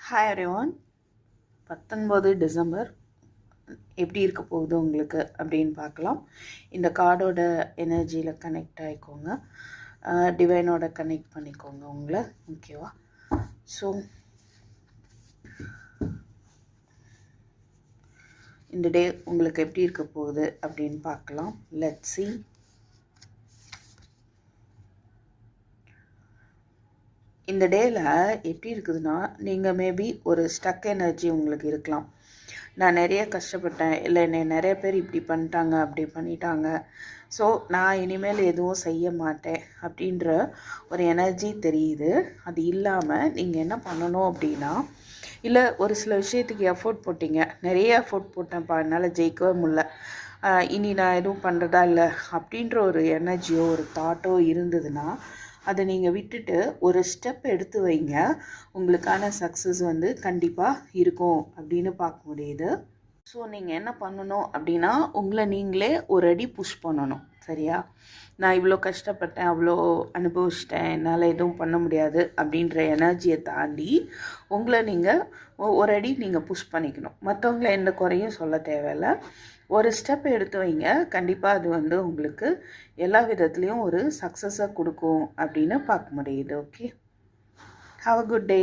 Hi everyone. 19 December எப்படி இருக்க போகுது உங்களுக்கு அப்படின்னு பார்க்கலாம். இந்த கார்டோட எனர்ஜியில் கனெக்ட் ஆகிக்கோங்க, டிவைனோட கனெக்ட் பண்ணிக்கோங்க உங்களை. ஓகேவா? ஸோ இந்த டே உங்களுக்கு எப்படி இருக்க போகுது அப்படின்னு பார்க்கலாம். Let's see. இந்த டேயில் எப்படி இருக்குதுன்னா, நீங்கள் மேபி ஒரு ஸ்டக் எனர்ஜி உங்களுக்கு இருக்கலாம். நான் நிறைய கஷ்டப்பட்டேன், இல்லை என்னை நிறைய பேர் இப்படி பண்ணிட்டாங்க அப்படி பண்ணிட்டாங்க, ஸோ நான் இனிமேல் எதுவும் செய்ய மாட்டேன் அப்படின்ற ஒரு எனர்ஜி தெரியுது. அது இல்லாமல் நீங்கள் என்ன பண்ணணும் அப்படின்னா, இல்லை ஒரு சில விஷயத்துக்கு எஃபோர்ட் போட்டிங்க, நிறைய எஃபோர்ட் போட்டேன்ப்பா என்னால் ஜெயிக்கவே முடியல, இனி நான் எதுவும் பண்ணுறதா இல்லை அப்படின்ற ஒரு எனர்ஜியோ ஒரு தாட்டோ இருந்ததுன்னா அதை நீங்கள் விட்டுட்டு ஒரு ஸ்டெப் எடுத்து வைங்க. உங்களுக்கான சக்ஸஸ் வந்து கண்டிப்பாக இருக்கும் அப்படின்னு பார்க்க முடியுது. ஸோ நீங்கள் என்ன பண்ணணும் அப்படின்னா, உங்களை நீங்களே ஒரு அடி புஷ் பண்ணணும். சரியா? நான் இவ்வளோ கஷ்டப்பட்டேன், அவ்வளோ அனுபவிச்சிட்டேன், என்னால் எதுவும் பண்ண முடியாது அப்படின்ற எனர்ஜியை தாண்டி உங்களை நீங்கள் ஒரு அடி நீங்கள் புஷ் பண்ணிக்கணும். மற்றவங்கள எந்த குறையும் சொல்ல தேவையில்லை. ஒரு ஸ்டெப் எடுத்து வைங்க. கண்டிப்பாக அது வந்து உங்களுக்கு எல்லா விதத்துலேயும் ஒரு சக்ஸஸாக கொடுக்கும் அப்படின்னு பார்க்க முடியுது. Okay, have a good day.